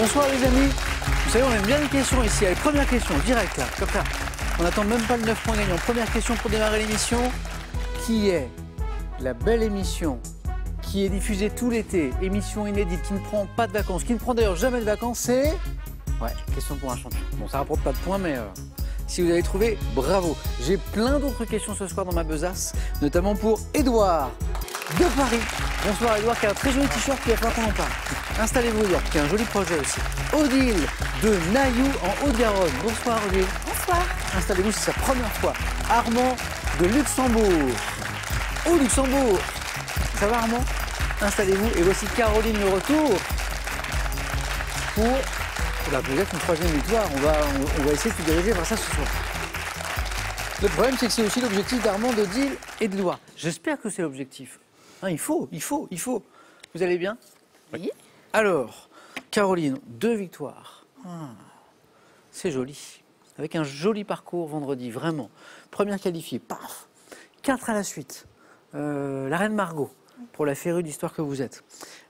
Bonsoir les amis. Vous savez, on aime bien les questions ici. Allez, première question, direct là, comme ça. On n'attend même pas le 9 points gagnant. Première question pour démarrer l'émission. Qui est la belle émission qui est diffusée tout l'été, émission inédite, qui ne prend pas de vacances, qui ne prend d'ailleurs jamais de vacances, c'est... Ouais, question pour un champion. Bon, ça rapporte pas de points, mais si vous avez trouvé, bravo. J'ai plein d'autres questions ce soir dans ma besace, notamment pour Édouard de Paris. Bonsoir Édouard, qui a un très joli t-shirt qui va falloir qu'on en parle. Installez-vous Édouard, qui a un joli projet aussi. Odile de Nailloux en Haute-Garonne. Bonsoir Odile. Bonsoir. Installez-vous, c'est sa première fois. Armand de Luxembourg. Au Luxembourg. Ça va Armand? Installez-vous. Et voici Caroline le retour pour peut-être une troisième victoire. On va essayer de se diriger vers ça ce soir. Le problème, c'est que c'est aussi l'objectif d'Armand, d'Odile et d'Édouard. J'espère que c'est l'objectif. Hein, il faut. Vous allez bien? Oui. Alors, Caroline, 2 victoires. C'est joli. Avec un joli parcours vendredi, vraiment. Première qualifiée, paf. 4 à la suite. La reine Margot, pour la férue d'histoire que vous êtes.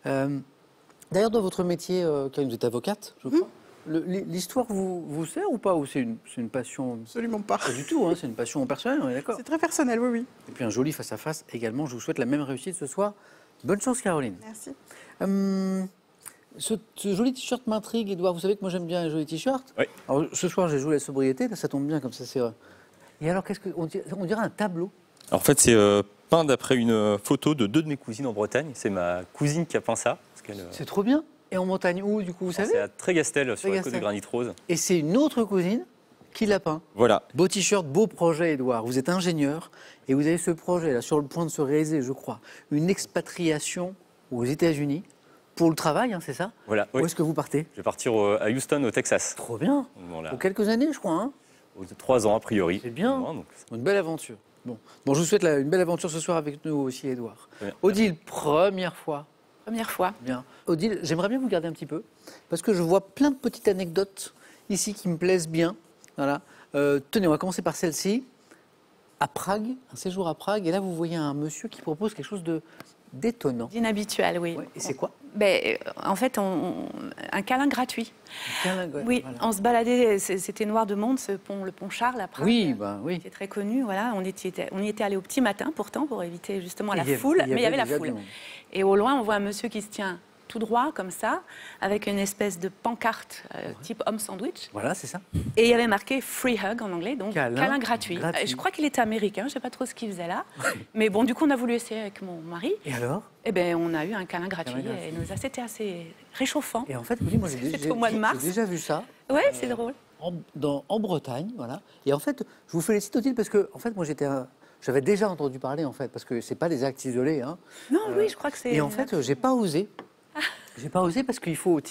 D'ailleurs, dans votre métier, Caroline, vous êtes avocate, je crois. L'histoire vous sert ou pas? Ou c'est une passion? Absolument pas. Pas du tout, hein, c'est une passion personnelle, on est d'accord. C'est très personnel, oui, oui. Et puis un joli face-à-face également. Je vous souhaite la même réussite ce soir. Bonne chance, Caroline. Merci. Ce joli t-shirt m'intrigue, Édouard. Vous savez que moi j'aime bien les jolis t-shirts. Oui. Alors, ce soir, j'ai joué la sobriété, là, ça tombe bien comme ça, c'est vrai. Et alors, on dirait un tableau? Alors, en fait, c'est peint d'après une photo de 2 de mes cousines en Bretagne. C'est ma cousine qui a peint ça. C'est trop bien. Et en montagne où, du coup, vous savez? C'est à Trégastel, sur la côte Trégastel. de Granit Rose. Et c'est une autre cousine qui l'a peint. Voilà. Beau t-shirt, beau projet, Édouard. Vous êtes ingénieur et vous avez ce projet là sur le point de se réaliser, je crois. Une expatriation aux États-Unis pour le travail, hein, c'est ça? Voilà. Où est-ce que vous partez? Je vais partir à Houston, au Texas. Trop bien. Voilà. Pour quelques années, je crois. Hein. 3 ans, a priori. C'est bien. Donc... Une belle aventure. Bon, je vous souhaite une belle aventure ce soir avec nous aussi, Édouard. Bien. Odile, première fois. Première fois. Bien. Odile, j'aimerais bien vous garder un petit peu, parce que je vois plein de petites anecdotes ici qui me plaisent bien. Voilà. Tenez, on va commencer par celle-ci. À Prague, un séjour à Prague, et là vous voyez un monsieur qui propose quelque chose d'étonnant. D'inhabituel, oui. Ouais, et c'est quoi? En fait, un câlin gratuit. Oui, Voilà. on se baladait, c'était noir de monde, le pont Charles à Prague. Oui, oui. C'était très connu, voilà. On y était allé au petit matin pourtant pour éviter justement la Il y avait- foule, mais il y avait la déjà foule. du monde. Et au loin, on voit un monsieur qui se tient tout droit comme ça, avec une espèce de pancarte type homme sandwich. Voilà, c'est ça. Et il y avait marqué free hug en anglais, donc câlin gratuit. gratuit. Je crois qu'il était américain, je ne sais pas trop ce qu'il faisait là. Mais bon, du coup, on a voulu essayer avec mon mari. Et alors? Eh bien, on a eu un câlin gratuit. Câlin gratuit. Et c'était assez réchauffant. Et en fait, moi C'était au mois de mars. j'ai déjà vu ça. Ouais, c'est drôle. En Bretagne, voilà. Et en fait, je vous félicite, Odile, parce que en fait, moi j'avais déjà entendu parler, en fait, parce que c'est pas des actes isolés. Hein. Non, oui, je crois que c'est... Et en fait, j'ai pas osé. J'ai pas osé parce qu'il faut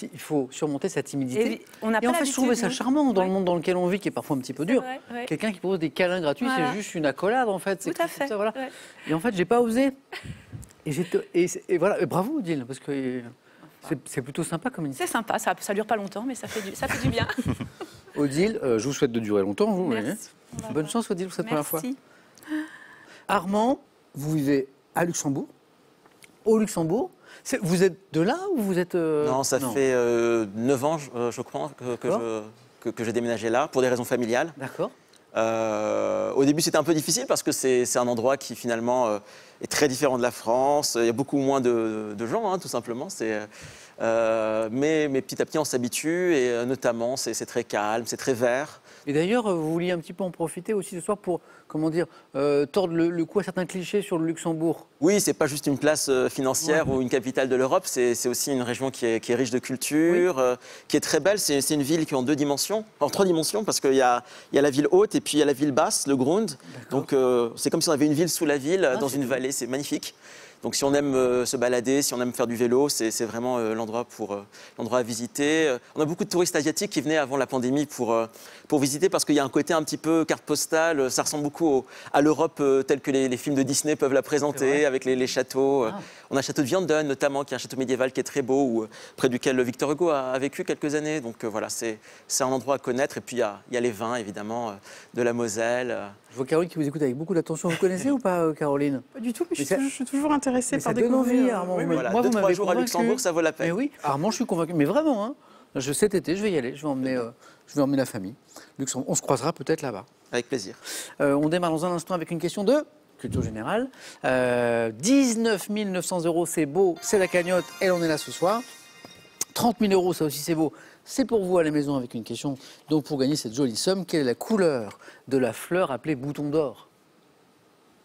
surmonter sa timidité. Et on n'a Et pas en fait, je trouvais ça l'habitude, charmant dans Ouais. le monde dans lequel on vit, qui est parfois un petit peu C'est dur. vrai, ouais. Quelqu'un qui propose des câlins gratuits, Voilà. c'est juste une accolade, en fait. C'est Tout à comme fait. ça, voilà. Ouais. Et en fait, j'ai pas osé. Et voilà. Et bravo, Odile, parce que c'est plutôt sympa comme initiative. C'est sympa, ça dure pas longtemps, mais ça fait du bien. Odile, je vous souhaite de durer longtemps, vous. Merci. voyez. On va Bonne voir. chance, Odile, pour cette première fois. Merci. Armand, vous vivez à Luxembourg, au Luxembourg. Vous êtes de là ou vous êtes... Non, ça fait 9 ans, je crois, que j'ai déménagé là, pour des raisons familiales. D'accord. Au début, c'était un peu difficile parce que c'est un endroit qui, finalement, est très différent de la France. Il y a beaucoup moins de gens, hein, tout simplement. Mais petit à petit, on s'habitue et notamment, c'est très calme, c'est très vert. Et d'ailleurs, vous vouliez un petit peu en profiter aussi ce soir pour, comment dire, tordre le cou à certains clichés sur le Luxembourg. Oui, c'est pas juste une place financière ou une capitale de l'Europe, c'est aussi une région qui est riche de culture, qui est très belle. C'est une ville qui est en 2 dimensions, en 3 dimensions, parce qu'il y a la ville haute et puis il y a la ville basse, le Grund. Donc c'est comme si on avait une ville sous la ville, dans une vallée, c'est magnifique. Donc si on aime se balader, si on aime faire du vélo, c'est vraiment l'endroit à visiter. On a beaucoup de touristes asiatiques qui venaient avant la pandémie pour visiter parce qu'il y a un côté un petit peu carte postale. Ça ressemble beaucoup à l'Europe telle que les films de Disney peuvent la présenter, avec les châteaux. On a le château de Vianden notamment, qui est un château médiéval qui est très beau, près duquel Victor Hugo a vécu quelques années. Donc voilà, c'est un endroit à connaître. Et puis il y a les vins, évidemment, de la Moselle. Je vois Caroline qui vous écoute avec beaucoup d'attention. Vous connaissez ou pas, Caroline? Pas du tout, mais Mais je suis toujours intéressée Mais par ça donne découvrir. envie, Armand. oui, Mais oui. Voilà, moi, vous 2-3 m'avez jours à convaincu. Luxembourg, ça vaut la peine. Mais oui, Armand, je suis convaincu. Mais vraiment, hein. Cet été, je vais y aller. Je vais emmener la famille. Luxembourg. On se croisera peut-être là-bas. Avec plaisir. On démarre dans un instant avec une question de culture générale. 19 900 €, c'est beau, c'est la cagnotte, et on est là ce soir. 30 000 €, ça aussi c'est beau. C'est pour vous à la maison avec une question. Donc pour gagner cette jolie somme, quelle est la couleur de la fleur appelée bouton d'or?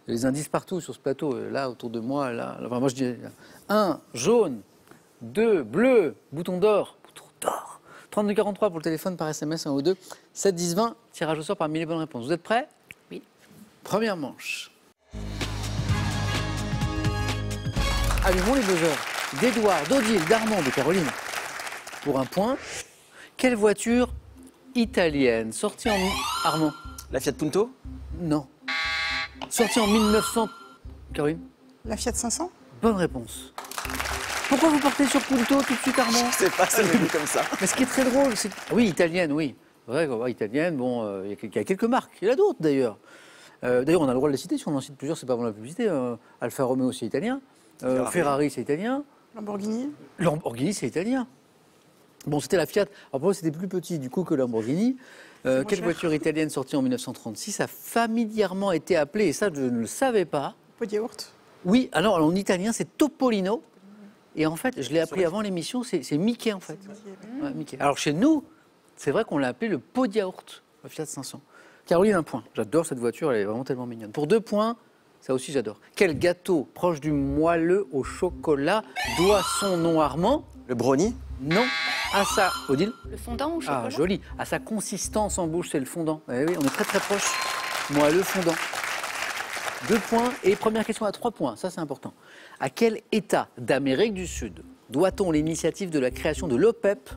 Il y a les indices partout sur ce plateau, là autour de moi, là. Enfin, moi je dis 1, jaune, 2, bleu, bouton d'or, bouton d'or. 3243 pour le téléphone par SMS 1 ou 2. 7 10 20, tirage au sort parmi les bonnes réponses. Vous êtes prêts? Oui. Première manche. Allumons les buzzers d'Edouard, d'Odile, d'Armand, de Caroline. Pour un point, quelle voiture italienne sortie en... Armand? La Fiat Punto? Non. Sortie en 1900... Caroline? La Fiat 500? Bonne réponse. Pourquoi vous partez sur Punto tout de suite, Armand? Je sais pas, ça m'est venu comme ça. Mais ce qui est très drôle, c'est... Oui, italienne, oui. C'est vrai, italienne, bon, il y a quelques marques. Il y en a d'autres, d'ailleurs. D'ailleurs, on a le droit de les citer. Si on en cite plusieurs, c'est pas vraiment la publicité. Alfa Romeo, c'est italien. Ferrari, c'est italien. Lamborghini? Lamborghini, c'est italien. Bon, c'était la Fiat. Alors pour moi, c'était plus petit du coup que Lamborghini. Quelle voiture italienne sortie en 1936 a familièrement été appelée, et ça je ne le savais pas. Pot de yaourt? Oui, alors en italien c'est Topolino. Et en fait, je l'ai appris avant l'émission, c'est Mickey en fait. Ouais, Mickey. Alors chez nous, c'est vrai qu'on l'a appelé le pot de yaourt, la Fiat 500. Caroline, un point. J'adore cette voiture, elle est vraiment tellement mignonne. Pour 2 points, ça aussi j'adore. Quel gâteau proche du moelleux au chocolat doit son nom Armand? Le brownie? Non. À sa... Odile? Le fondant au chocolat? Ah, joli. À sa consistance en bouche, c'est le fondant. Eh oui, on est très très proche. Moi, le fondant. 2 points. Et première question à 3 points. Ça, c'est important. À quel État d'Amérique du Sud doit-on l'initiative de la création de l'OPEP?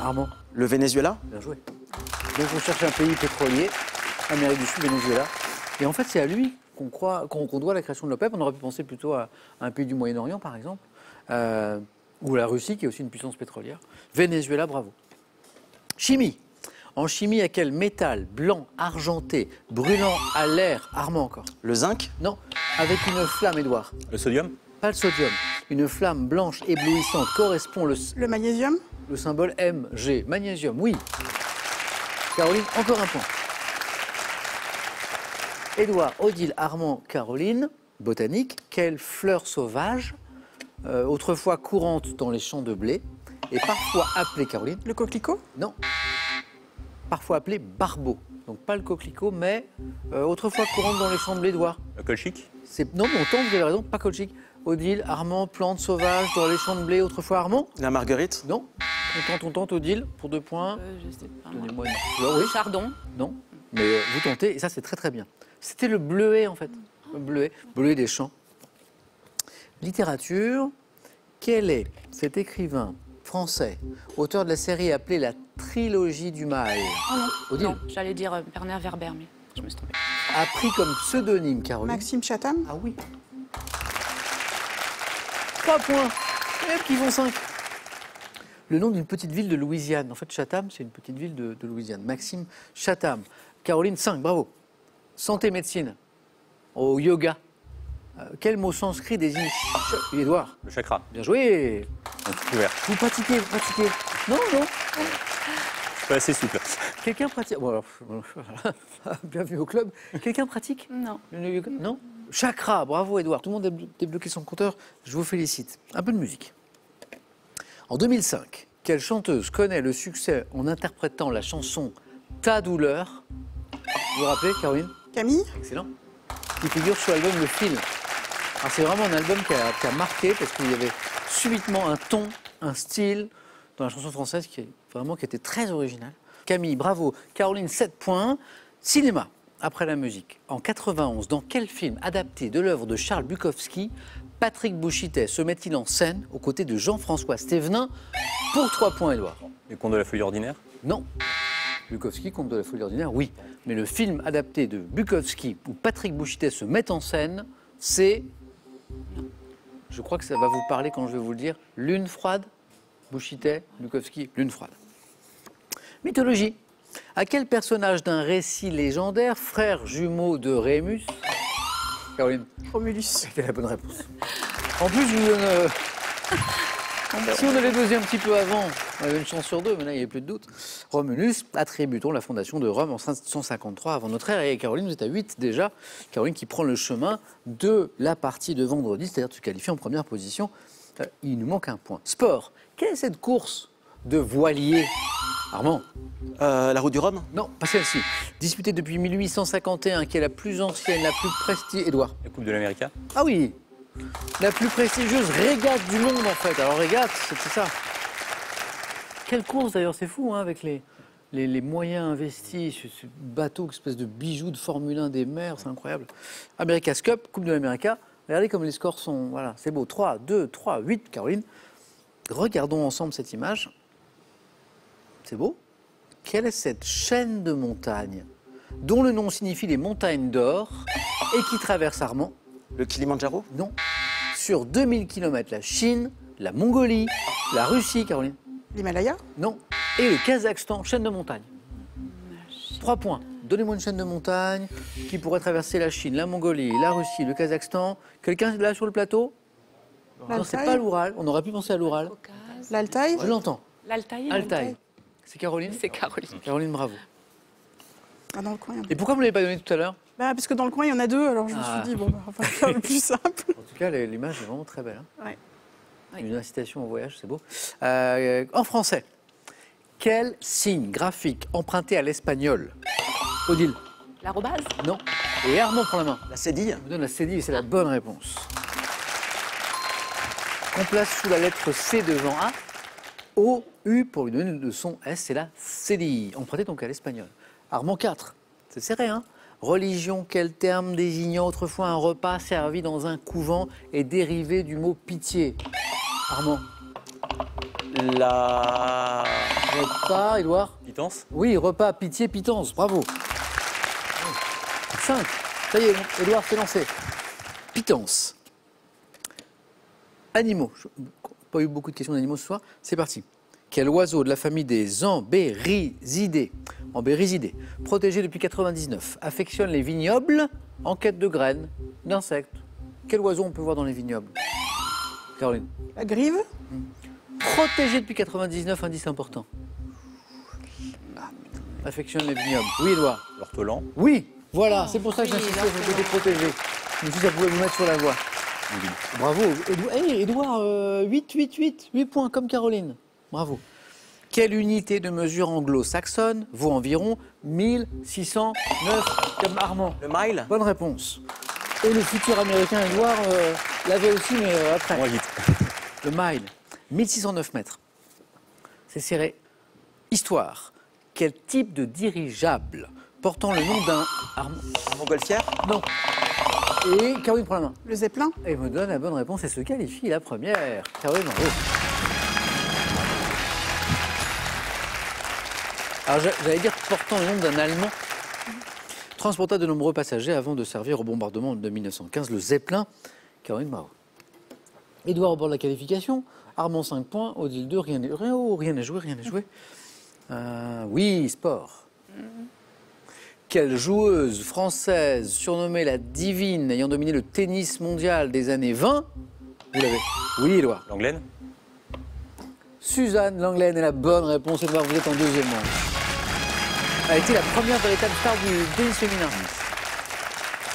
Armand? Le Venezuela? Bien joué. Donc, on cherche un pays pétrolier. Amérique du Sud, Venezuela. Et en fait, c'est à lui qu'on doit la création de l'OPEP. On aurait pu penser plutôt à un pays du Moyen-Orient, par exemple. Ou la Russie, qui est aussi une puissance pétrolière. Venezuela, bravo. Chimie. En chimie, à quel métal blanc, argenté, brûlant à l'air? Armand encore? Le zinc? Non. Avec une flamme, Édouard? Le sodium? Pas le sodium. Une flamme blanche éblouissante correspond Le magnésium? le symbole Mg. Magnésium, oui. Caroline, encore un point. Édouard, Odile, Armand, Caroline, botanique. Quelle fleur sauvage, autrefois courante dans les champs de blé, et parfois appelée, Caroline? Le coquelicot? Non. Parfois appelée barbeau. Donc pas le coquelicot, mais autrefois courante dans les champs de blé, Édouard. Le colchique? Non, mais on tente, vous avez raison, pas colchique. Odile, Armand, plante sauvage dans les champs de blé, autrefois Armand? La marguerite? Non. On tente, Odile, pour 2 points. Je sais pas. Donnez-moi une fleur, oui. Le chardon? Non, mais vous tentez, et ça c'est très très bien. C'était le bleuet en fait, le bleuet des champs. Littérature, quel est cet écrivain français, auteur de la série appelée La Trilogie du Mal? Oh non. Odile? Non, j'allais dire Bernard Werber, mais je me suis trompée. A pris comme pseudonyme, Caroline? Maxime Chatham? Ah oui. 3 points, et qui font 5. Le nom d'une petite ville de Louisiane. En fait, Chatham, c'est une petite ville de Louisiane. Maxime Chatham. Caroline, 5, bravo. Santé, médecine. Au yoga. Quel mot sanskrit désigne... Édouard? Le chakra. Bien joué. Ouvert. Vous pratiquez, vous pratiquez. Non, non. Je suis pas assez souple. Quelqu'un pratique... Bon, alors, bienvenue au club. Quelqu'un pratique Non. le yoga? Non. Chakra, bravo Édouard. Tout le monde a débloqué son compteur. Je vous félicite. Un peu de musique. En 2005, quelle chanteuse connaît le succès en interprétant la chanson Ta douleur? Vous vous rappelez, Caroline? Camille? Excellent. Qui figure sur l'album Le Fil. Alors c'est vraiment un album qui a marqué parce qu'il y avait subitement un ton, un style dans la chanson française qui était très original. Camille, bravo. Caroline, 7 points. Cinéma, après la musique. En 91, dans quel film adapté de l'œuvre de Charles Bukowski, Patrick Bouchitet se met-il en scène aux côtés de Jean-François Stévenin pour 3 points, Édouard? Les contes de la folie ordinaire? Non. Bukowski, Conte de la folie ordinaire, oui. Mais le film adapté de Bukowski où Patrick Bouchitet se met en scène, c'est... Je crois que ça va vous parler quand je vais vous le dire. Lune froide, Bouchitet, Bukowski, Lune froide. Mythologie. À quel personnage d'un récit légendaire, frère jumeau de Rémus? Caroline? Romulus. C'était la bonne réponse. En plus, je vous donne Si on avait buzzé un petit peu avant, on avait une chance sur deux, mais là, il n'y avait plus de doute. Romulus, attribue-t-on la fondation de Rome en 553 avant notre ère. Et Caroline, vous êtes à 8 déjà. Caroline qui prend le chemin de la partie de vendredi, c'est-à-dire tu qualifies en première position. Il nous manque un point. Sport. Quelle est cette course de voilier, Armand? La route du Rhum? Non, pas celle-ci. Disputée depuis 1851, qui est la plus ancienne, la plus prestigieuse. Édouard. La Coupe de l'Amérique. Ah oui, la plus prestigieuse régate du monde en fait. Alors régate, c'est ça. Quelle course d'ailleurs, c'est fou hein, avec les moyens investis, ce bateau, espèce de bijou de Formule 1 des mers, c'est incroyable. America's Cup, Coupe de l'Amérique. Regardez comme les scores sont, voilà, c'est beau. 3, 2, 3, 8, Caroline. Regardons ensemble cette image. C'est beau. Quelle est cette chaîne de montagnes dont le nom signifie les montagnes d'or et qui traverse Armand? Le Kilimandjaro? Non. Sur 2000 km, la Chine, la Mongolie, la Russie, Caroline? L'Himalaya? Non. Et le Kazakhstan, chaîne de montagne. 3 points. Donnez-moi une chaîne de montagne qui pourrait traverser la Chine, la Mongolie, la Russie, le Kazakhstan. Quelqu'un là sur le plateau? Non, c'est pas l'Oural. On aurait pu penser à l'Oural. L'Altaï? Je l'entends. L'Altaï. Altaï. C'est Caroline? C'est Caroline. Caroline, bravo. Ah, dans le coin. Et pourquoi vous ne l'avez pas donné tout à l'heure? Bah, parce que dans le coin, il y en a deux, alors je me Ah. suis dit, bon, bah, on va faire le plus simple. En tout cas, l'image est vraiment très belle. Hein. Ouais. Une incitation au voyage, c'est beau. En français, quel signe graphique emprunté à l'espagnol? Odile? L'arrobase. Non. Et Armand prend la main. La cédille? Je vous donne la cédille, c'est la bonne réponse. Qu'on place sous la lettre C devant A, O, U pour lui donner le son S, c'est la cédille. Emprunté donc à l'espagnol. Armand 4, c'est serré, hein? Religion, quel terme désignant autrefois un repas servi dans un couvent et dérivé du mot pitié? Armand? La... Repas, Édouard? Pitance. Oui, repas, pitié, pitance, bravo. 5. Ça y est, Édouard s'est lancé. Pitance. Animaux. Pas eu beaucoup de questions d'animaux ce soir. C'est parti. Quel oiseau de la famille des ambérisidés, protégé depuis 99, affectionne les vignobles en quête de graines, d'insectes? Quel oiseau on peut voir dans les vignobles? Caroline? La grive? Protégé depuis 99, indice important. Affectionne les vignobles. Oui, Édouard? L'ortolan. Oui, voilà, c'est pour ça que oui, j'insistais sur le côté protégé. Je me suis dit, ça pouvait vous mettre sur la voie. Bravo. Édouard, 8 points comme Caroline. Bravo. Quelle unité de mesure anglo-saxonne vaut environ 1609 comme Armand? Le mile? Bonne réponse. Et le futur américain Édouard l'avait aussi, mais après. Moins vite. Le mile, 1609 mètres. C'est serré. Histoire. Quel type de dirigeable portant le nom d'un... Montgolfière? Non. Et Caroline prend la main. Le Zeppelin? Et me donne la bonne réponse et se qualifie la première. Caroline, bravo. Alors j'allais dire portant le nom d'un Allemand. Transporta de nombreux passagers avant de servir au bombardement de 1915, le Zeppelin. Caroline, bravo. Édouard au bord de la qualification. Armand 5 points. Odile 2, rien n'est joué. Oui, sport. Quelle joueuse française surnommée la divine ayant dominé le tennis mondial des années 20? Vous l'avez? Oui, Édouard. Langlaine. Suzanne Langlaine est la bonne réponse. Édouard, vous êtes en deuxième manche. Elle a été la première véritable star du tennis féminin,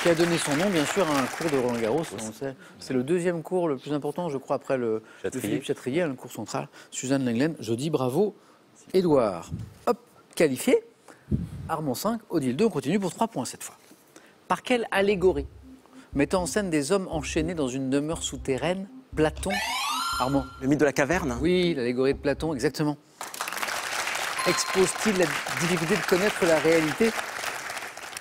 qui a donné son nom, bien sûr, à un cours de Roland Garros. On sait. C'est le deuxième cours le plus important, je crois, après le Philippe Chatrier, le cours central. Suzanne Langlaine, je dis bravo, Édouard. Hop, qualifié. Armand 5, Odile 2, on continue pour 3 points cette fois. Par quelle allégorie mettant en scène des hommes enchaînés dans une demeure souterraine, Platon? Armand? Le mythe de la caverne? Oui, l'allégorie de Platon, exactement. Expose-t-il la difficulté de connaître la réalité?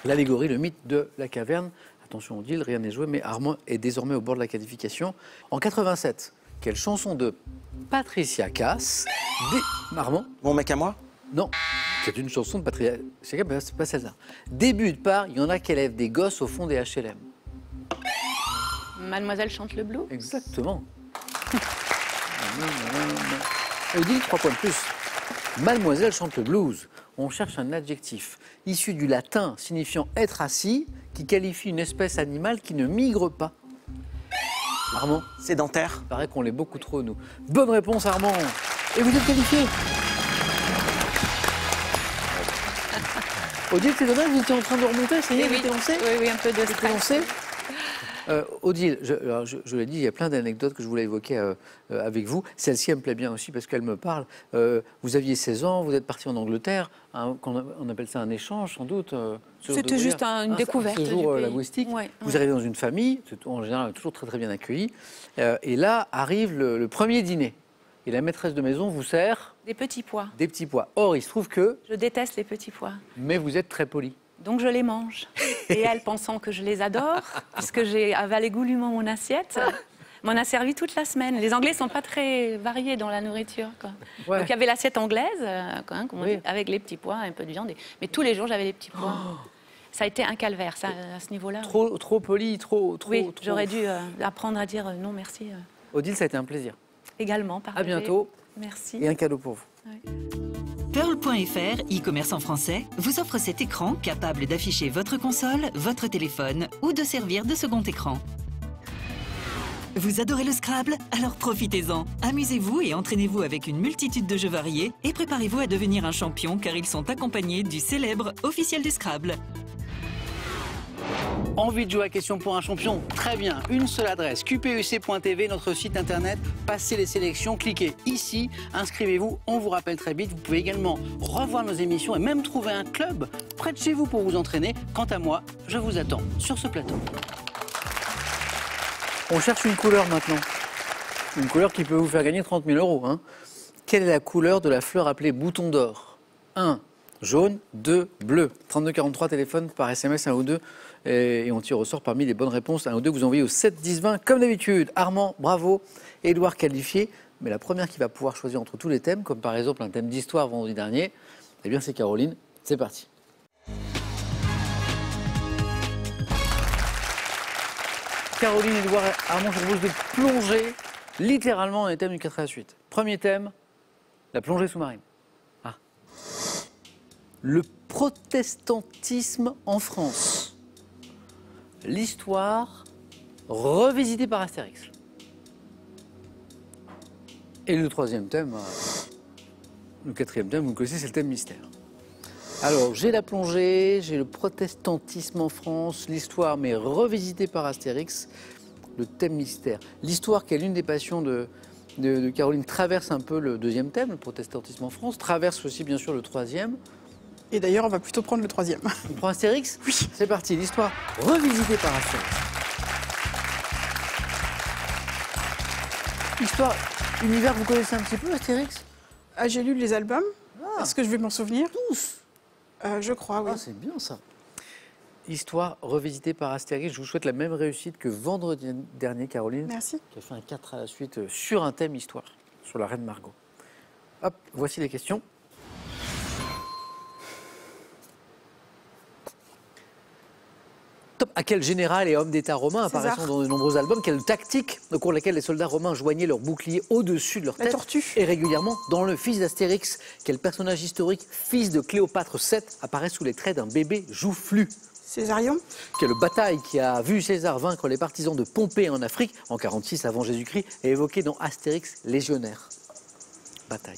L'allégorie, le mythe de la caverne. Attention, Odile, rien n'est joué, mais Armand est désormais au bord de la qualification. En 87, quelle chanson de Patricia Cass Armand? Mon mec à moi? Non, c'est une chanson de Patricia Cass, mais c'est pas celle-là. Débute par « Il y en a qui élèvent des gosses au fond des HLM ». Mademoiselle chante le blues. Exactement. Odile, 3 points de plus. Mademoiselle chante le blues. On cherche un adjectif issu du latin signifiant être assis, qui qualifie une espèce animale qui ne migre pas. Armand? Sédentaire. Il paraît qu'on l'est beaucoup trop, nous. Bonne réponse, Armand. Et vous êtes qualifié. Odile, c'est dommage, vous étiez en train de remonter, ça y est, vous étiez lancé? Oui, un peu de stress. Lancé. Odile, je l'ai dit, il y a plein d'anecdotes que je voulais évoquer avec vous. Celle-ci, elle me plaît bien aussi parce qu'elle me parle. Vous aviez 16 ans, vous êtes parti en Angleterre. On appelle ça un échange, sans doute. C'était juste une découverte. Un séjour du pays. linguistique. Ouais, Vous ouais. arrivez dans une famille, en général toujours très très bien accueillie. Et là arrive le premier dîner. Et la maîtresse de maison vous sert Des petits pois. des petits pois. Or, il se trouve que, Je déteste les petits pois. mais vous êtes très poli. Donc je les mange. Et elle, pensant que je les adore, puisque j'ai avalé goulûment mon assiette, m'en a servi toute la semaine. Les Anglais ne sont pas très variés dans la nourriture, quoi. Ouais. Donc il y avait l'assiette anglaise, comme on Oui. dit, avec les petits pois, un peu de viande. Mais tous les jours, j'avais les petits pois. Ça a été un calvaire, ça, à ce niveau-là. Trop poli, trop. Oui, trop- j'aurais dû apprendre à dire non merci Odile, ça a été un plaisir. également. À bientôt. Merci. Et un cadeau pour vous. Pearl.fr, e-commerce en français, vous offre cet écran capable d'afficher votre console, votre téléphone ou de servir de second écran. Vous adorez le Scrabble? Alors profitez-en. Amusez-vous et entraînez-vous avec une multitude de jeux variés et préparez-vous à devenir un champion car ils sont accompagnés du célèbre officiel du Scrabble. Envie de jouer à Question pour un champion? Très bien, une seule adresse, qpec.tv, notre site internet. Passez les sélections, cliquez ici, inscrivez-vous, on vous rappelle très vite. Vous pouvez également revoir nos émissions et même trouver un club près de chez vous pour vous entraîner. Quant à moi, je vous attends sur ce plateau. On cherche une couleur maintenant. Une couleur qui peut vous faire gagner 30 000 €. Hein. Quelle est la couleur de la fleur appelée bouton d'or? 1, jaune, 2, bleu. 3243 téléphone par SMS 1 ou 2. Et on tire au sort parmi les bonnes réponses 1 ou 2 que vous envoyez au 7 10 20 comme d'habitude. Armand, bravo. Édouard qualifié. Mais la première qui va pouvoir choisir entre tous les thèmes, comme par exemple un thème d'histoire vendredi dernier, eh bien c'est Caroline. C'est parti. Caroline, Édouard, Armand, je vous propose de plonger littéralement dans les thèmes du 4 à la suite. Premier thème, la plongée sous-marine. Ah. Le protestantisme en France. L'histoire revisitée par Astérix. Et le troisième thème, le quatrième thème, vous le connaissez, c'est le thème mystère. Alors, j'ai la plongée, j'ai le protestantisme en France, l'histoire, mais revisitée par Astérix, le thème mystère. L'histoire, qui est l'une des passions de Caroline, traverse un peu le deuxième thème, le protestantisme en France, traverse aussi bien sûr le troisième. Et d'ailleurs, on va plutôt prendre le troisième. On prend Astérix? Oui. C'est parti, l'histoire revisitée par Astérix. Histoire, univers, vous connaissez un petit peu Astérix? Ah, j'ai lu les albums. Est-ce que je vais m'en souvenir? Tous. Je crois, oui. Ah, c'est bien ça. Histoire revisitée par Astérix. Je vous souhaite la même réussite que vendredi dernier, Caroline. Merci. Qui a fait un 4 à la suite sur un thème histoire, sur la reine Margot. Hop, voici les questions. Top. À quel général et homme d'État romain César. apparaissant dans de nombreux albums, quelle tactique au cours de laquelle les soldats romains joignaient leur bouclier au-dessus de leur La tête tortue. et régulièrement dans le fils d'Astérix, quel personnage historique, fils de Cléopâtre VII, apparaît sous les traits d'un bébé joufflu? Césarion. Quelle bataille qui a vu César vaincre les partisans de Pompée en Afrique en 46 avant Jésus-Christ est évoquée dans Astérix Légionnaire? Bataille.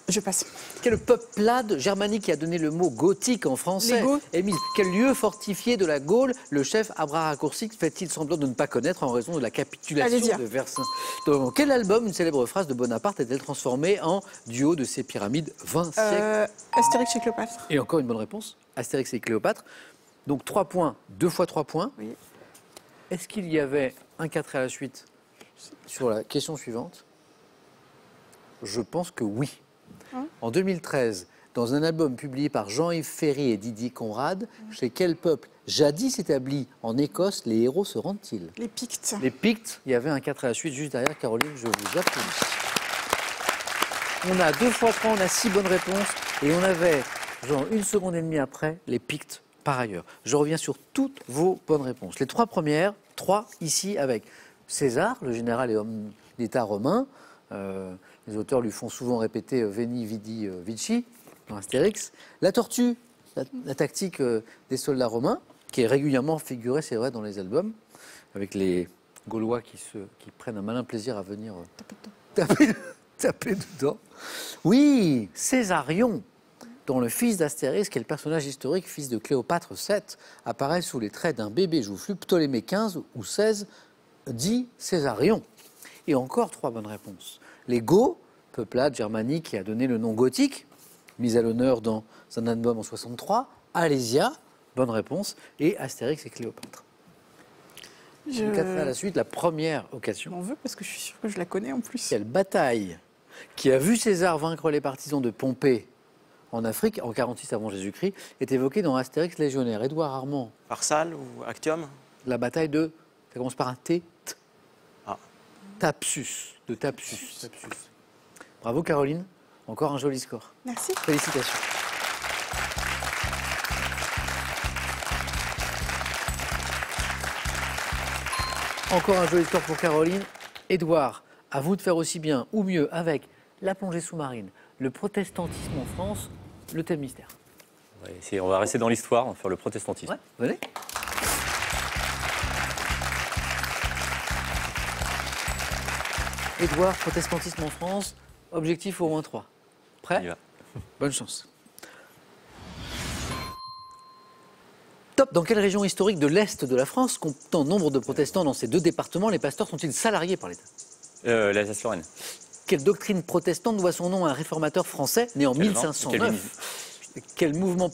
Je passe. Quel peuplade germanique qui a donné le mot gothique en français? Les Goths. Émile, quel lieu fortifié de la Gaule le chef Abraham Coursic fait-il semblant de ne pas connaître en raison de la capitulation Allez-y. de Versailles? Dans quel album une célèbre phrase de Bonaparte est-elle transformée en duo de ces pyramides 20 siècles? Astérix chez Cléopâtre. Et encore une bonne réponse, Astérix et Cléopâtre. Donc 3 points, 2 fois 3 points. Oui. Est-ce qu'il y avait un 4 à la suite sur la question suivante? Je pense que oui. En 2013, dans un album publié par Jean-Yves Ferry et Didier Conrad, chez quel peuple jadis établi en Écosse les héros se rendent-ils? Les Pictes. Les Pictes, il y avait un 4 à la suite juste derrière. Caroline, je vous applaudis. On a 2 fois 3, on a 6 bonnes réponses et on avait, genre 1 seconde et demie après, les Pictes par ailleurs. Je reviens sur toutes vos bonnes réponses. Les 3 premières, 3 ici avec César, le général et homme d'État romain. Les auteurs lui font souvent répéter Veni, Vidi, Vici dans Astérix. La tortue, la tactique des soldats romains, qui est régulièrement figurée, c'est vrai, dans les albums, avec les Gaulois qui prennent un malin plaisir à venir taper dedans. Oui, Césarion, dont le fils d'Astérix, qui est le personnage historique, fils de Cléopâtre VII, apparaît sous les traits d'un bébé joufflu, Ptolémée XV ou XVI, dit Césarion. Et encore 3 bonnes réponses. Les Goths, peuplade germanique qui a donné le nom gothique, mis à l'honneur dans un album en 63, Alésia, bonne réponse, et Astérix et Cléopâtre. Je 4 à la suite, la première occasion. m'en veux parce que je suis sûre que je la connais en plus. Quelle bataille qui a vu César vaincre les partisans de Pompée en Afrique, en 46 avant Jésus-Christ, est évoquée dans Astérix Légionnaire. Édouard Armand, Pharsale ou Actium? la bataille de... Ça commence par un T. Ah. Thapsus. De Thapsus. Bravo Caroline, encore un joli score. Merci. Félicitations. Encore un joli score pour Caroline. Édouard, à vous de faire aussi bien ou mieux avec la plongée sous-marine, le protestantisme en France, le thème mystère. On va rester dans l'histoire, on va faire le protestantisme. Ouais, venez. Édouard, protestantisme en France, objectif au moins 3. On y Prêt? va. Bonne chance. Top. Dans quelle région historique de l'Est de la France, comptant nombre de protestants dans ces 2 départements, les pasteurs sont-ils salariés par l'État? L'Alsace-Lorraine. Quelle doctrine protestante doit son nom à un réformateur français né en Calvin, 1509? Quel mouvement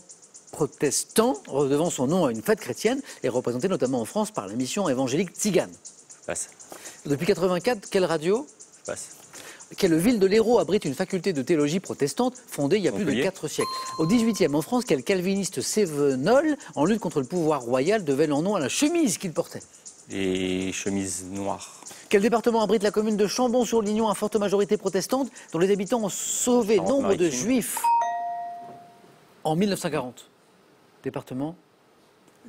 protestant, redevant son nom à une fête chrétienne, est représenté notamment en France par la mission évangélique Tzigane? Passe. Depuis 84, quelle radio? Passe. Quelle ville de l'Hérault abrite une faculté de théologie protestante fondée il y a plus de Montpellier. 4 siècles? Au XVIIIe, en France, quel calviniste cévenol, en lutte contre le pouvoir royal, devait leur nom à la chemise qu'il portait? Et chemise noire. Quel département abrite la commune de Chambon-sur-Lignon, à forte majorité protestante, dont les habitants ont sauvé nombre de Charente-Maritime. juifs en 1940? Département?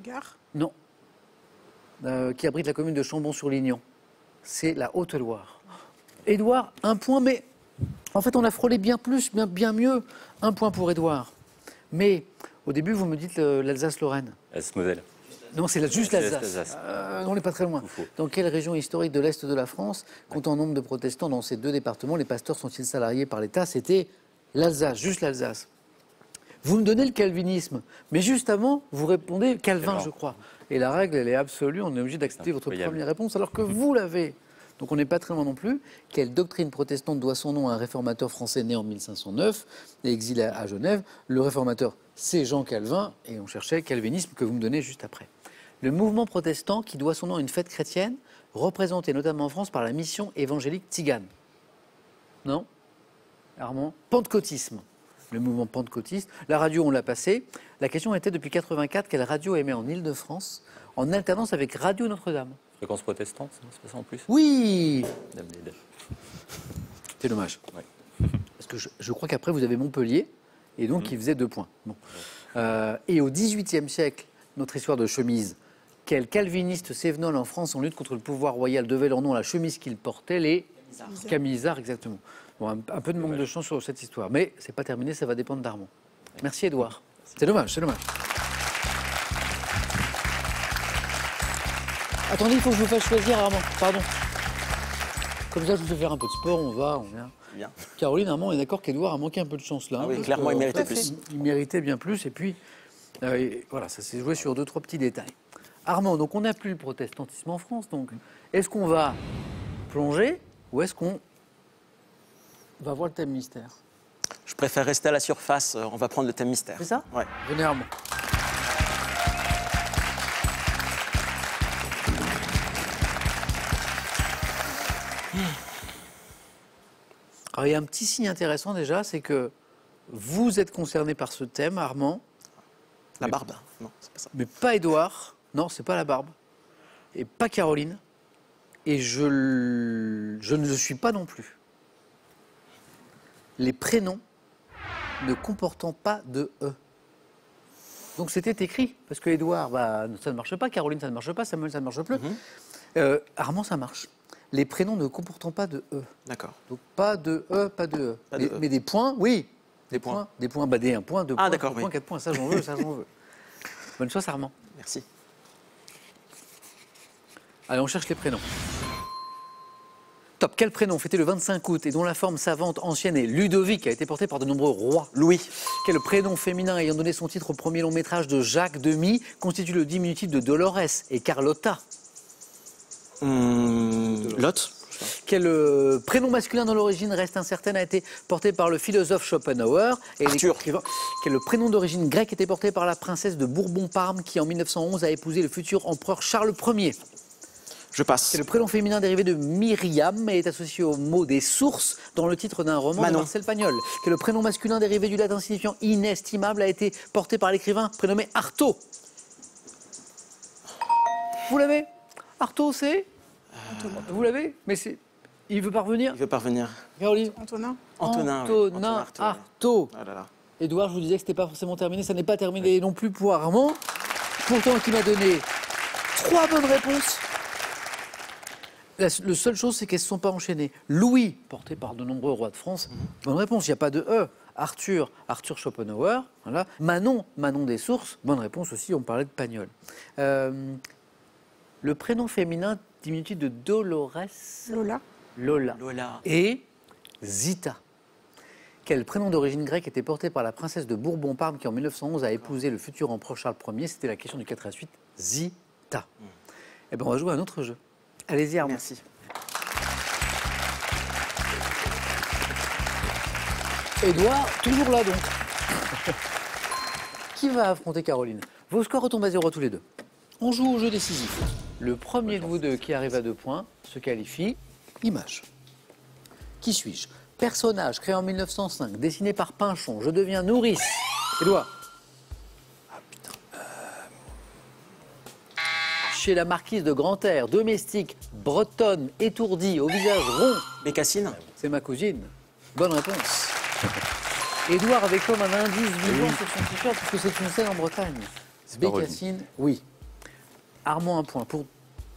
Gare. Non. Qui abrite la commune de Chambon-sur-Lignon? C'est la Haute-Loire. Édouard, 1 point, mais en fait on a frôlé bien plus, bien mieux. 1 point pour Édouard. Mais au début vous me dites l'Alsace-Lorraine. Alsace-Moselle. Non, c'est juste C'est l'Alsace. l'Alsace. On n'est pas très loin. Faux. Dans quelle région historique de l'Est de la France, comptant nombre de protestants dans ces 2 départements, les pasteurs sont-ils salariés par l'État? C'était l'Alsace, juste l'Alsace. Vous me donnez le calvinisme, mais juste avant, vous répondez Calvin, Calvin. je crois. Et la règle, elle est absolue, on est obligé d'accepter votre Incroyable. première réponse, alors que vous l'avez. Donc on n'est pas très loin non plus. Quelle doctrine protestante doit son nom à un réformateur français né en 1509 et exilé à Genève? Le réformateur, c'est Jean Calvin, et on cherchait calvinisme que vous me donnez juste après. Le mouvement protestant qui doit son nom à une fête chrétienne, représenté notamment en France par la mission évangélique Tzigane. Non? Armand? Pentecôtisme. Le mouvement pentecôtiste. La radio, on l'a passé. La question était depuis 84, quelle radio émet en Île-de-France, en alternance avec Radio Notre-Dame? Fréquence protestante, c'est pas ça en plus? Oui! Dame des- C'est dommage. Ouais. Parce que je crois qu'après, vous avez Montpellier, et donc il faisait 2 points. Bon. Et au XVIIIe siècle, notre histoire de chemise, quel calviniste cévenol en France en lutte contre le pouvoir royal devait leur nom à la chemise qu'ils portaient, les camisards, exactement. Bon, un peu de manque de chance sur cette histoire, mais c'est pas terminé, ça va dépendre d'Armand. Merci Édouard. C'est dommage, c'est dommage. Attendez, il faut que je vous fasse choisir Armand, pardon. Comme ça, je vous fais faire un peu de sport, on vient. Bien. Caroline, Armand est d'accord qu'Édouard a manqué un peu de chance là. Ah oui, parce clairement, que, il méritait en fait, plus. Il méritait bien plus, et puis voilà, ça s'est joué sur 2-3 petits détails. Armand, donc on n'a plus le protestantisme en France, donc est-ce qu'on va plonger ou est-ce qu'on va voir le thème mystère? Je préfère rester à la surface, on va prendre le thème mystère. C'est ça? Ouais. Venez Armand. Alors, il y a un petit signe intéressant déjà, c'est que vous êtes concerné par ce thème, Armand, La barbe? Non, c'est pas ça. mais pas Édouard. Non, c'est pas la barbe. Et pas Caroline. Et je ne le suis pas non plus. Les prénoms ne comportant pas de E. Donc c'était écrit, parce que Édouard, ça ne marche pas, Caroline, ça ne marche pas, Samuel, ça ne marche plus. Armand, ça marche. Les prénoms ne comportant pas de E. D'accord. Donc pas de E, pas de E. Pas de E. Mais des points, oui. Des points. Des points, des 1 point, 2 points, 3 d'accord, points, oui. 4 points, ça j'en veux, ça j'en veux. Bonne chance Armand. Merci. Allez, on cherche les prénoms. Top. Quel prénom fêté le 25 août et dont la forme savante ancienne est Ludovic a été porté par de nombreux rois? Louis. Quel prénom féminin ayant donné son titre au premier long métrage de Jacques Demy constitue le diminutif de Dolores et Carlotta? Lot. Quel prénom masculin dont l'origine reste incertaine a été porté par le philosophe Schopenhauer? Et Arthur. l'écrivain. Quel prénom d'origine grecque était porté par la princesse de Bourbon-Parme qui en 1911 a épousé le futur empereur Charles Ier? Je passe. Quel prénom féminin dérivé de Myriam et est associé au mot des sources dans le titre d'un roman de Manon. Marcel Pagnol? Quel prénom masculin dérivé du latin signifiant inestimable a été porté par l'écrivain prénommé Artaud? Vous l'avez? Artaud, c'est Vous l'avez? Mais c'est. Il veut parvenir? Il veut parvenir. Caroline? Antonin. Antonin. oui. Antonin Artaud. Artaud. Ah là là. Édouard, je vous disais que c'était pas forcément terminé. Ça n'est pas terminé non plus pour Armand. Pourtant, qui m'a donné 3 bonnes réponses. La seule chose, c'est qu'elles ne se sont pas enchaînées. Louis, porté par de nombreux rois de France. Bonne réponse, il n'y a pas de E. Arthur Schopenhauer. Voilà. Manon des Sources. Bonne réponse aussi, on parlait de Pagnol. Le prénom féminin diminutif de Dolores. Lola. Lola. Et Zita. Quel prénom d'origine grecque était porté par la princesse de Bourbon-Parme qui en 1911 a épousé le futur empereur Charles Ier? C'était la question du 4 à 8. Zita. Eh bien, on va jouer à un autre jeu. Allez-y, Armand. Merci. Édouard, toujours là donc. Qui va affronter Caroline? Vos scores retombent à 0 tous les deux. On joue au jeu décisif. Le premier de vous deux qui arrive à 2 points se qualifie. Image. Qui suis-je? Personnage créé en 1905, dessiné par Pinchon. Je deviens nourrice. Édouard. Chez la marquise de Grantaire, domestique, bretonne, étourdie, au visage rond. Bécassine. C'est ma cousine. Bonne réponse. Édouard avait comme un indice vivant sur son t-shirt parce que c'est une scène en Bretagne. Bécassine, oui. Armand, un point.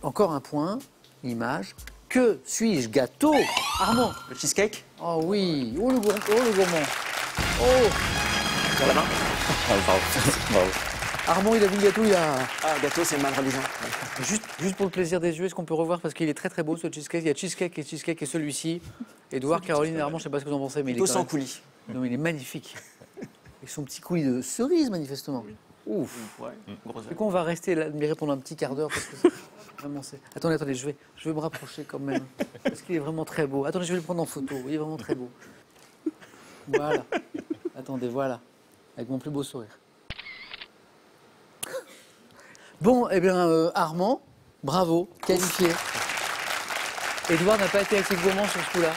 Encore un point. Image. Que suis-je? Gâteau. Armand. Le cheesecake. Oh oui. Oh le gourmand. Oh. Sur la main. Bravo. Armand, il a vu le gâteau il y a... Ah, gâteau, c'est mal religion. Juste pour le plaisir des yeux, est-ce qu'on peut revoir? Parce qu'il est très très beau ce cheesecake. Il y a cheesecake et celui-ci. Édouard, Caroline et Armand, je ne sais pas ce que vous en pensez, mais Plutôt il est quand sans même... coulis. Non, il est magnifique. Avec son petit coulis de cerise, manifestement. Ouf. Ouais, gros Du coup, on va rester là, admirer pendant un petit quart d'heure. Parce que c'est vraiment, attendez, je vais me rapprocher quand même. Parce qu'il est vraiment très beau. Attendez, je vais le prendre en photo. Il est vraiment très beau. Voilà. Attendez, voilà. Avec mon plus beau sourire. Bon, eh bien, Armand, bravo, qualifié. Édouard n'a pas été assez gourmand sur ce coup-là.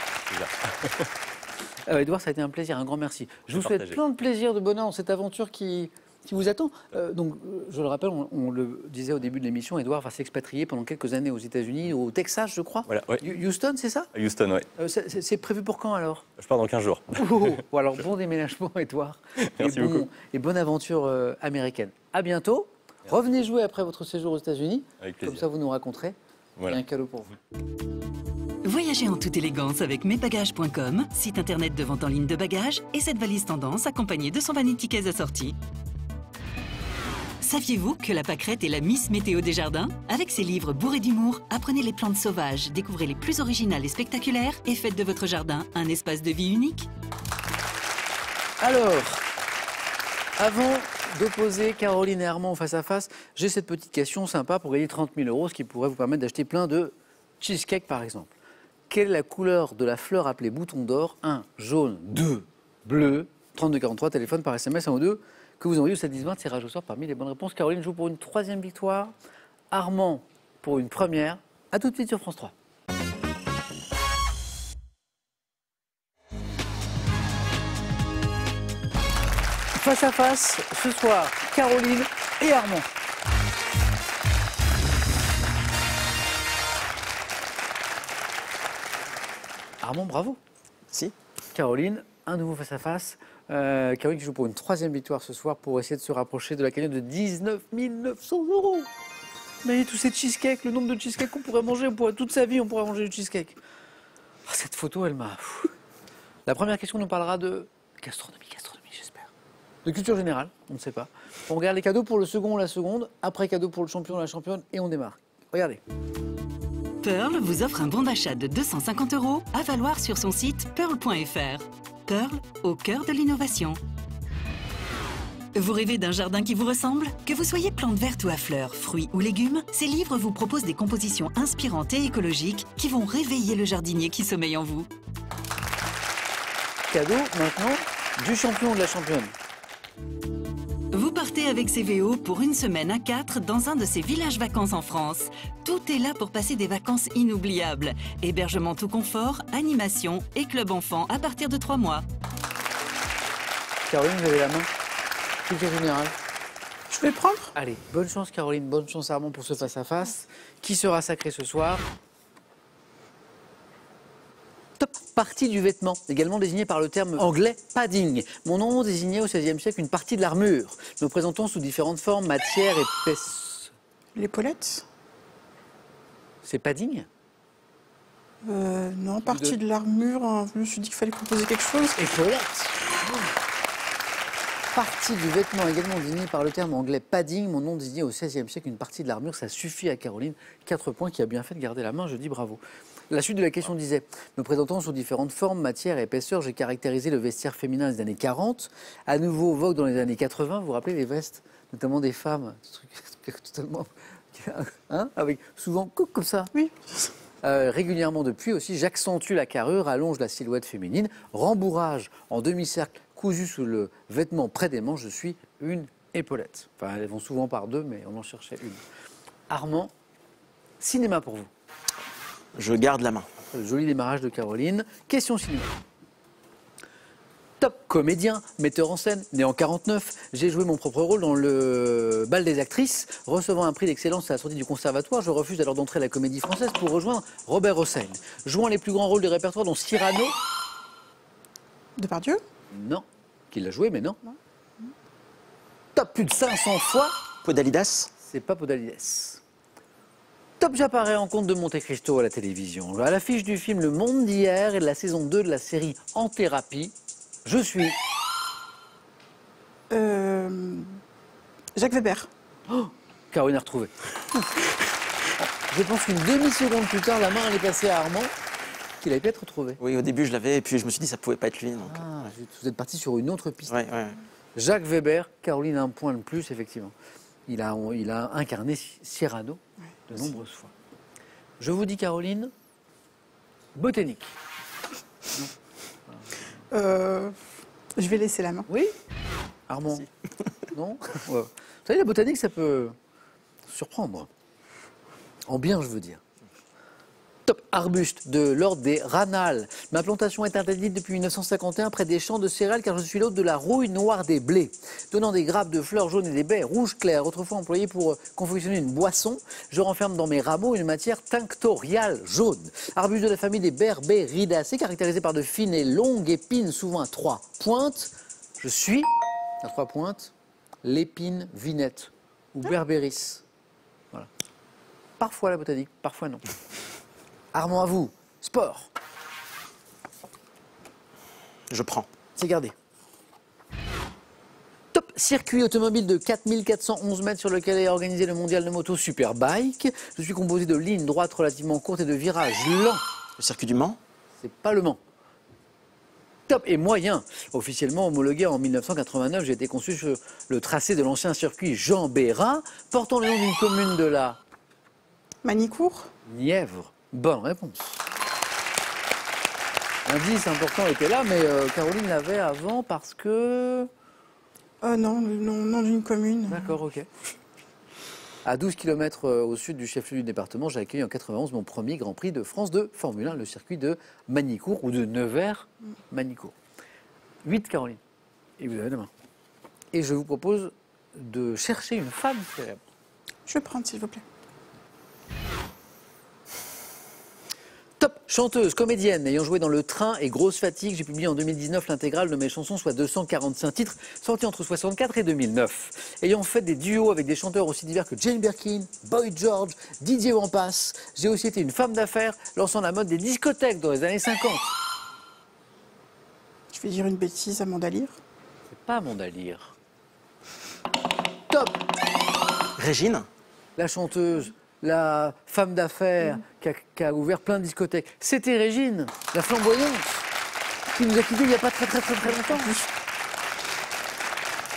Édouard, ça a été un plaisir, un grand merci. Je vous souhaite plein de plaisir, de bonheur dans cette aventure qui vous attend. Donc, je le rappelle, on le disait au début de l'émission, Édouard va s'expatrier pendant quelques années aux États-Unis, au Texas, je crois. Voilà, ouais. Houston, c'est ça? Houston, oui. C'est prévu pour quand alors? Je pars dans 15 jours. Bon, alors bon déménagement, Édouard. Merci beaucoup. Et bonne aventure américaine. À bientôt. Merci. Revenez jouer après votre séjour aux États-Unis. Avec plaisir. Comme ça, vous nous raconterez. Voilà. Il y a un cadeau pour vous. Voyagez en toute élégance avec mesbagages.com, site internet de vente en ligne de bagages, et cette valise tendance accompagnée de son vanity case assorti. Saviez-vous que la pâquerette est la Miss Météo des jardins? Avec ses livres bourrés d'humour, apprenez les plantes sauvages, découvrez les plus originales et spectaculaires et faites de votre jardin un espace de vie unique. Alors, avant d'opposer Caroline et Armand face à face, j'ai cette petite question sympa pour gagner 30 000 €, ce qui pourrait vous permettre d'acheter plein de cheesecake par exemple. Quelle est la couleur de la fleur appelée bouton d'or? 1, jaune, 2, bleu, 3243, téléphone par SMS 1 ou 2, que vous envoyez au 7-10-20, tirage au sort parmi les bonnes réponses. Caroline joue pour une 3e victoire, Armand pour une première. A tout de suite sur France 3. Face à face, ce soir, Caroline et Armand. Armand, bravo. Si. Caroline, un nouveau face à face. Caroline qui joue pour une 3e victoire ce soir pour essayer de se rapprocher de la cagnotte de 19 900 €. Mais tous ces cheesecakes, le nombre de cheesecakes qu'on pourrait manger, toute sa vie, on pourrait manger du cheesecake. Oh, cette photo, elle m'a... La première question nous parlera de gastronomie, j'espère. De culture générale, on ne sait pas. On regarde les cadeaux pour le second ou la seconde, après cadeau pour le champion ou la championne, et on démarre. Regardez. Pearl vous offre un bon d'achat de 250 € à valoir sur son site pearl.fr. Pearl, au cœur de l'innovation. Vous rêvez d'un jardin qui vous ressemble? Que vous soyez plante verte ou à fleurs, fruits ou légumes, ces livres vous proposent des compositions inspirantes et écologiques qui vont réveiller le jardinier qui sommeille en vous. Cadeau maintenant du champion ou de la championne. Vous partez avec CVO pour une semaine à 4 dans un de ces villages vacances en France. Tout est là pour passer des vacances inoubliables. Hébergement tout confort, animation et club enfant à partir de 3 mois. Caroline, vous avez la main. Culture générale. Je vais prendre. Allez, bonne chance Caroline, bonne chance Armand pour ce face-à-face. Qui sera sacré ce soir? Top partie du vêtement, également désigné par le terme anglais padding. Mon nom désignait au XVIe siècle une partie de l'armure, nous présentant sous différentes formes, matières, épaisseurs. L'épaulette. C'est padding? Non, partie de l'armure. Hein. Je me suis dit qu'il fallait composer quelque chose. Épaulette. Partie du vêtement également désigné par le terme anglais padding. Mon nom désignait au XVIe siècle une partie de l'armure. Ça suffit à Caroline. 4 points qui a bien fait de garder la main. Je dis bravo. La suite de la question disait, me présentant sous différentes formes, matières et épaisseurs, j'ai caractérisé le vestiaire féminin des années 40. À nouveau vogue dans les années 80. Vous vous rappelez les vestes, notamment des femmes, ce truc totalement, hein, avec souvent comme ça. Oui. Régulièrement depuis aussi, j'accentue la carrure, allonge la silhouette féminine, rembourrage en demi-cercle cousu sous le vêtement près des manches, je suis une épaulette. Enfin, elles vont souvent par deux, mais on en cherchait une. Armand, cinéma pour vous. Je garde la main. Le joli démarrage de Caroline. Question cinéma. Top comédien, metteur en scène, né en 49, j'ai joué mon propre rôle dans le bal des actrices. Recevant un prix d'excellence à la sortie du conservatoire, je refuse alors d'entrer à la Comédie Française pour rejoindre Robert Hossein. Jouant les plus grands rôles du répertoire dont Cyrano. Depardieu? Non. Qui l'a joué, mais non. Top plus de 500 fois. Podalidas? C'est pas Podalides. Top, j'apparais en Comte de Monte Cristo à la télévision. À l'affiche du film Le Monde d'hier et de la saison 2 de la série En thérapie, je suis... Jacques Weber. Oh, Caroline a retrouvé. Je pense qu'une demi-seconde plus tard, la main elle est passée à Armand, qu'il avait pu être retrouvé. Oui, au début je l'avais, et puis je me suis dit ça pouvait pas être lui. Donc... Ah, vous êtes parti sur une autre piste. Ouais, ouais. Jacques Weber, Caroline a un point de plus, effectivement. Il a incarné Cyrano de nombreuses fois. Je vous dis, Caroline, botanique. Je vais laisser la main. Oui? Armand? Non? Ouais. Vous savez, la botanique, ça peut surprendre. En bien, je veux dire. Top arbuste de l'ordre des ranales. Ma plantation est interdite depuis 1951 près des champs de céréales car je suis l'hôte de la rouille noire des blés. Donnant des grappes de fleurs jaunes et des baies rouges claires, autrefois employées pour confectionner une boisson, je renferme dans mes rameaux une matière tinctoriale jaune. Arbuste de la famille des Berberidaceae, caractérisé par de fines et longues épines, souvent à 3 pointes. Je suis, à 3 pointes, l'épine vinette ou berberis. Voilà. Parfois la botanique, parfois non. Armand, à vous. Sport. Je prends. C'est gardé. Top circuit automobile de 4411 mètres sur lequel est organisé le mondial de moto Superbike. Je suis composé de lignes droites relativement courtes et de virages lents. Le circuit du Mans? C'est pas le Mans. Top et moyen. Officiellement homologué en 1989, j'ai été conçu sur le tracé de l'ancien circuit Jean Bérat, portant le nom d'une commune de la Manicourt? Nièvre. Bonne réponse. L'indice important était là, mais Caroline l'avait avant parce que... Non, le nom d'une commune. D'accord, ok. À 12 km au sud du chef-lieu du département, j'ai accueilli en 91 mon premier Grand Prix de France de Formule 1, le circuit de Magny-Cours ou de Nevers-Magny-Cours. 8, Caroline. Et vous avez la main. Et je vous propose de chercher une femme célèbre. Je vais prendre, s'il vous plaît. Top chanteuse, comédienne, ayant joué dans Le Train et Grosse Fatigue, j'ai publié en 2019 l'intégrale de mes chansons, soit 245 titres, sortis entre 64 et 2009. Ayant fait des duos avec des chanteurs aussi divers que Jane Birkin, Boy George, Didier Wampas, j'ai aussi été une femme d'affaires, lançant la mode des discothèques dans les années 50. Je vais dire une bêtise, Amanda Lear. C'est pas Amanda Lear. Top, Régine? la chanteuse la femme d'affaires qui a ouvert plein de discothèques. C'était Régine, la flamboyante, qui nous a quittés il n'y a pas très longtemps.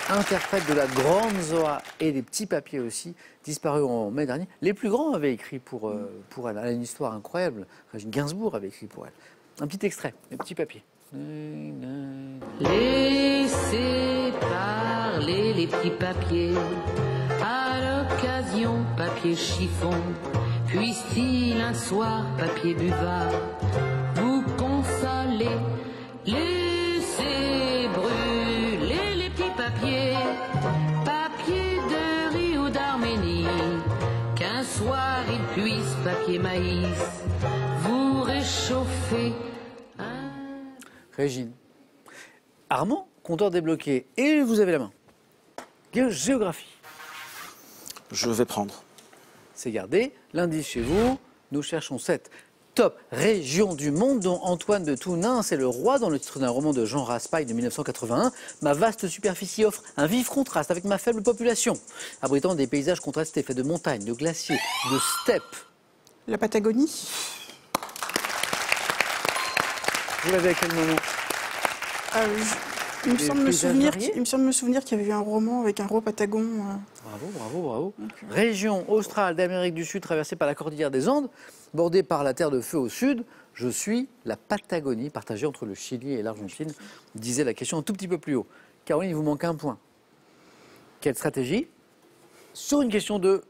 Interprète de la grande Zoa et des petits papiers aussi, disparus en mai dernier. Les plus grands avaient écrit pour elle. Elle a une histoire incroyable. Régine Gainsbourg avait écrit pour elle. Un petit extrait, les petits papiers. Laissez parler les petits papiers, à l'occasion papier chiffon, puisse-t-il un soir papier buvard vous consoler. Laissez brûler les petits papiers, papier de riz ou d'Arménie, qu'un soir il puisse papier maïs vous réchauffer. Régine. Armand, compteur débloqué. Et vous avez la main. Géographie. Je vais prendre. C'est gardé. L'indice chez vous. Nous cherchons cette top région du monde dont Antoine de Tounain, c'est le roi dans le titre d'un roman de Jean Raspail de 1981. Ma vaste superficie offre un vif contraste avec ma faible population, abritant des paysages contrastés faits de montagnes, de glaciers, de steppes. La Patagonie. Vous l'avez à quel moment? Il me semble me paysages souvenir qu'il y avait eu un roman avec un roi Patagon. Bravo. Région australe d'Amérique du Sud traversée par la cordillère des Andes, bordée par la Terre de Feu au sud. Je suis la Patagonie, partagée entre le Chili et l'Argentine, disait la question un tout petit peu plus haut. Caroline, il vous manque un point. Quelle stratégie? Sur une question de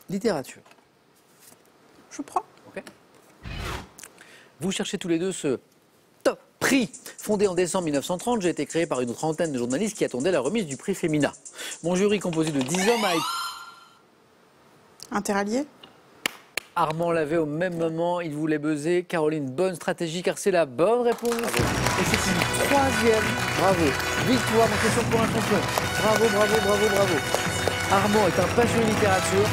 littérature. Je prends. Okay. Vous cherchez tous les deux ce top prix. Fondé en décembre 1930, j'ai été créé par une trentaine de journalistes qui attendaient la remise du prix Femina. Mon jury composé de 10 hommes a été... Interallié. Armand l'avait au même moment, il voulait buzzer. Caroline, bonne stratégie car c'est la bonne réponse. Et c'est une troisième, bravo, victoire en question pour un champion. Bravo. Armand est un passionné de littérature.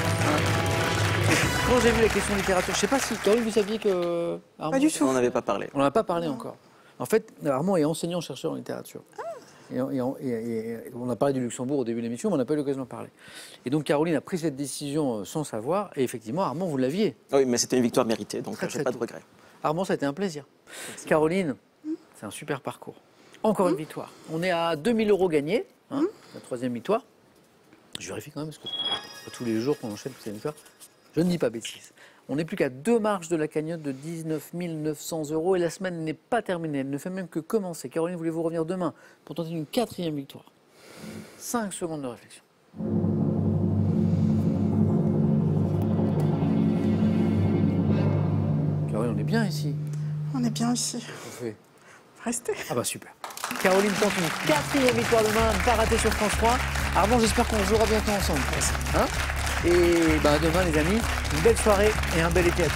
Quand j'ai vu la question de littérature, je ne sais pas si, Caroline, vous saviez que... Armand, Pas du tout. On n'en avait pas parlé. on n'en a pas parlé encore. En fait, Armand est enseignant-chercheur en littérature. Et on a parlé du Luxembourg au début de l'émission, mais on n'a pas eu l'occasion d'en parler. Et donc Caroline a pris cette décision sans savoir, et effectivement, Armand, vous l'aviez. Oui, mais c'était une victoire méritée, donc Très, je n'ai pas de tôt. regret. Armand, ça a été un plaisir. Caroline, c'est un super parcours. Encore une victoire. On est à 2000 € gagnés, hein, la troisième victoire. Je vérifie quand même, parce que pas tous les jours qu'on enchaîne toutes ces victoires. Je ne dis pas bêtise. On n'est plus qu'à 2 marches de la cagnotte de 19 900 € et la semaine n'est pas terminée. Elle ne fait même que commencer. Caroline, voulez-vous revenir demain pour tenter une 4e victoire? 5 secondes de réflexion. Caroline, on est bien ici. On est bien ici. On fait... Restez. Ah bah super. Caroline tente une 4e victoire demain, ne pas rater sur France 3. Armand, j'espère qu'on jouera bientôt ensemble. Hein? Et bah, demain, les amis, une belle soirée et un bel été à tous.